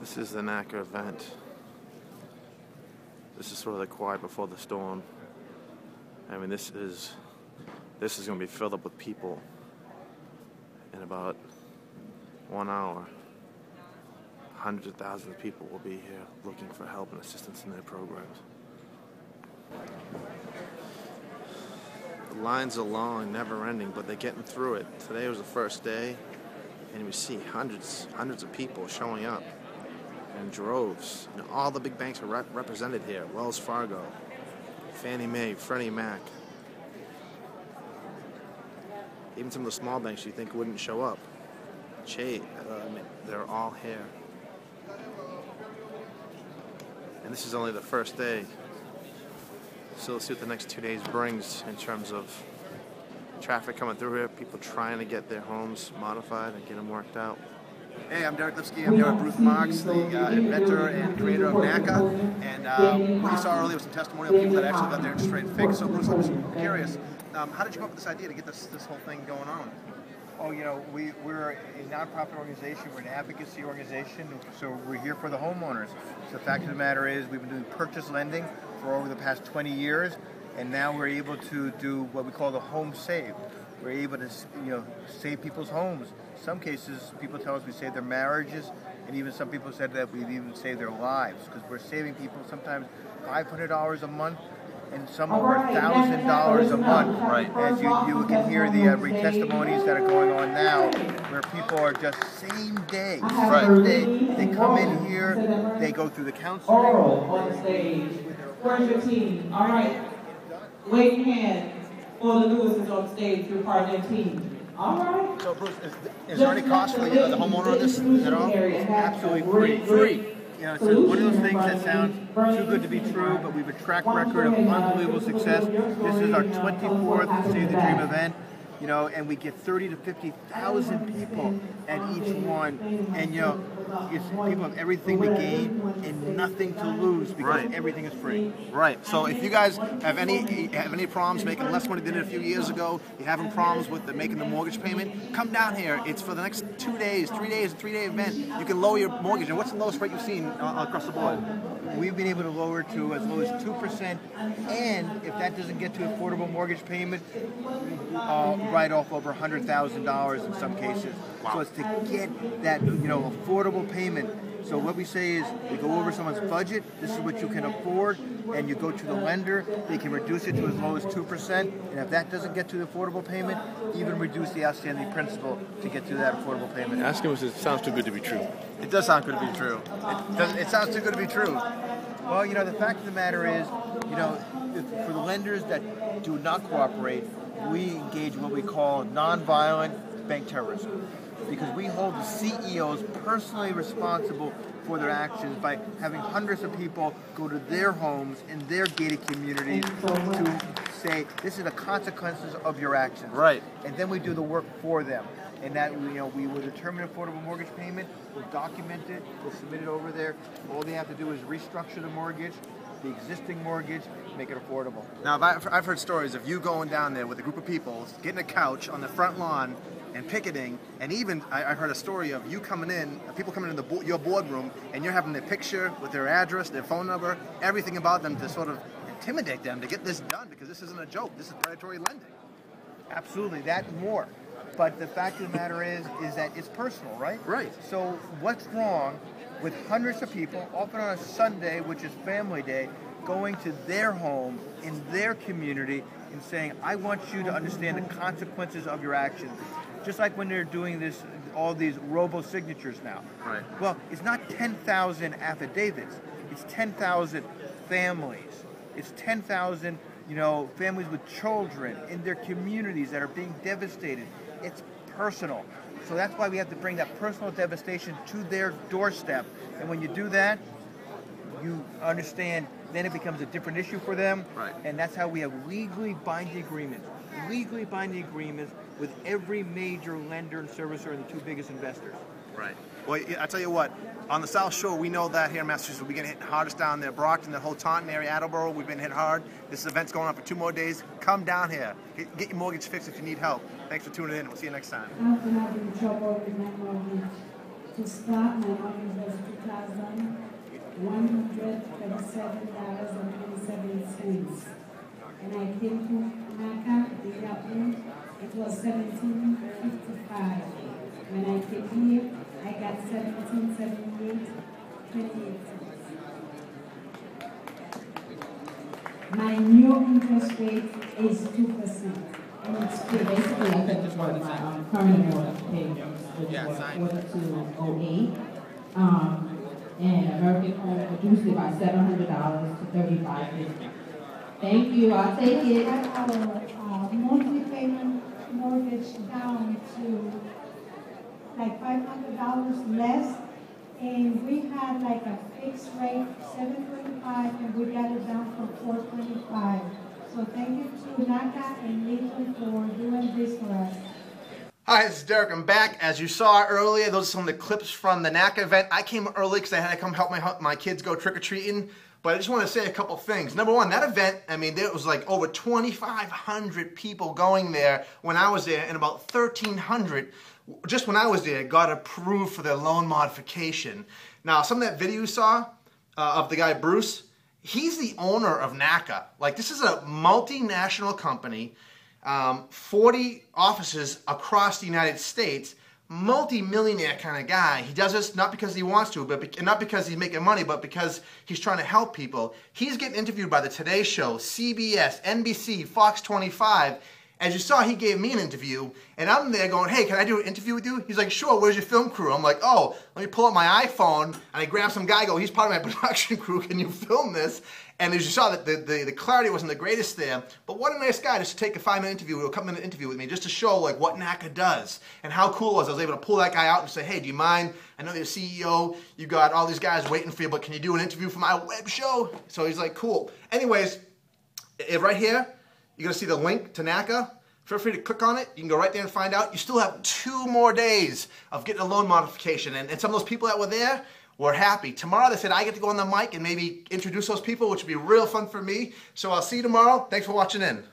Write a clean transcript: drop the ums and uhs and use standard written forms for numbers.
This is the Naca event. This is sort of the quiet before the storm. I mean, this is going to be filled up with people in about 1 hour. Hundreds of thousands of people will be here looking for help and assistance in their programs. The lines are long, never-ending, but they're getting through it. Today was the first day, and we see hundreds of people showing up in droves. You know, all the big banks are represented here. Wells Fargo, Fannie Mae, Freddie Mac. Even some of the small banks you think wouldn't show up. Chase, they're all here. And this is only the first day. So we'll see what the next 2 days brings in terms of traffic coming through here, people trying to get their homes modified and get them worked out. Hey, I'm Deric Lipski. I'm here with Bruce Marks, the inventor and creator of Naca. And what you saw earlier was some testimonial people that actually got their interest rate fixed. So Bruce, I'm just curious, how did you come up with this idea to get this whole thing going on? Oh, you know, we're a nonprofit organization. We're an advocacy organization, so we're here for the homeowners. So the fact of the matter is we've been doing purchase lending for over the past 20 years, and now we're able to do what we call the home save. We're able to, save people's homes. Some cases, people tell us we saved their marriages, and even some people said that we've even saved their lives, because we're saving people sometimes $500 a month, and some over $1,000 a month. Right. As you can hear the testimonies that are going on now, where people are just same day. They come in here, they go through the counseling. On stage. Where's your team? All right. Wave your hand for the Lewises on stage. You're part of their team. All right. So Bruce, is there any cost for the homeowner on this at all? Absolutely free. You know, it's one of those things that sounds too good to be true, but we have a track record of unbelievable success. This is our 24th Save the Dream event, and we get 30 to 50,000 people at each one. And, people have everything to gain and nothing to lose because everything is free. Right. So if you guys have any problems making less money than a few years ago, you're having problems with making the mortgage payment, come down here. It's for the next 2 days, 3 days, a 3-day event. You can lower your mortgage. And what's the lowest rate you've seen across the board? We've been able to lower to as low as 2%, and if that doesn't get to affordable mortgage payment, write off over $100,000 in some cases. Wow. So it's to get that affordable payment. So what we say is, we go over someone's budget, this is what you can afford, and you go to the lender, they can reduce it to as low as 2%, and if that doesn't get to the affordable payment, even reduce the outstanding principal to get to that affordable payment. Ask him if it sounds too good to be true. It does sound good to be true. It sounds too good to be true. Well, the fact of the matter is, for the lenders that do not cooperate, we engage what we call nonviolent bank terrorism, because we hold the CEOs personally responsible for their actions by having hundreds of people go to their homes in their gated communities to say, this is the consequences of your actions. Right. And then we do the work for them. And that, we will determine affordable mortgage payment, we'll document it, we'll submit it over there. All they have to do is restructure the mortgage, the existing mortgage, make it affordable. Now, I've heard stories of you going down there with a group of people, getting a couch on the front lawn and picketing, and even I've heard a story of you coming in, people coming in your boardroom, and you're having their picture with their address, their phone number, everything about them to sort of intimidate them to get this done, because this isn't a joke, this is predatory lending. Absolutely, that and more. But the fact of the matter is that it's personal, right? Right. So what's wrong with hundreds of people, often on a Sunday, which is family day, going to their home in their community and saying, I want you to understand the consequences of your actions. Just like when they're doing this, all these robo-signatures now. Right. Well, it's not 10,000 affidavits. It's 10,000 families. It's 10,000, families with children in their communities that are being devastated. It's personal. So that's why we have to bring that personal devastation to their doorstep. And when you do that, you understand, then it becomes a different issue for them. Right. And that's how we have legally binding agreements. Legally binding agreements with every major lender and servicer and the two biggest investors. Right. Well, I tell you what, on the South Shore, we know that here in Massachusetts, we're getting hit hardest down there. Brockton, the whole Taunton area, Attleboro, we've been hit hard. This event's going on for 2 more days. Come down here. Get your mortgage fixed if you need help. Thanks for tuning in. We'll see you next time. To start, my money was $2,137.27. And I came to Naca, the government, it was $17.55. When I came here, I got $17.78.28. My new interest rate is 2%. And it's basically, I think it's what my current mortgage payment, which was 4208. And American Home reduced it by $700 to $35.50. Thank you, I'll take it. Our monthly payment mortgage down to like $500 less, and we had like a fixed rate, 725, and we got it down from 425. So thank you to Naca and Nathan for doing this for us. Hi, this is Derek. I'm back. As you saw earlier, those are some of the clips from the Naca event. I came early because I had to come help my kids go trick-or-treating. But I just want to say a couple things. Number one, that event, I mean, there was like over 2,500 people going there when I was there, and about 1,300, just when I was there, got approved for their loan modification. Now, some of that video you saw of the guy Bruce, he's the owner of Naca. Like, this is a multinational company, 40 offices across the United States, multi-millionaire kind of guy. He does this not because he wants to, but not because he's making money, but because he's trying to help people. He's getting interviewed by the Today Show, CBS, NBC, Fox 25. As you saw, he gave me an interview, and I'm there going, hey, can I do an interview with you? He's like, sure, where's your film crew? I'm like, oh, let me pull up my iPhone, and I grab some guy, go, he's part of my production crew, can you film this? And as you saw, the clarity wasn't the greatest there, but what a nice guy just to take a 5-minute interview, or a couple-minute interview with me, just to show like what Naca does, and how cool it was. I was able to pull that guy out and say, hey, do you mind? I know you're CEO, you got all these guys waiting for you, but can you do an interview for my web show? So he's like, cool. Anyways, right here, you're gonna see the link to Naca. Feel free to click on it. You can go right there and find out. You still have 2 more days of getting a loan modification. And some of those people that were there were happy. Tomorrow they said I get to go on the mic and maybe introduce those people, which would be real fun for me. So I'll see you tomorrow. Thanks for watching in.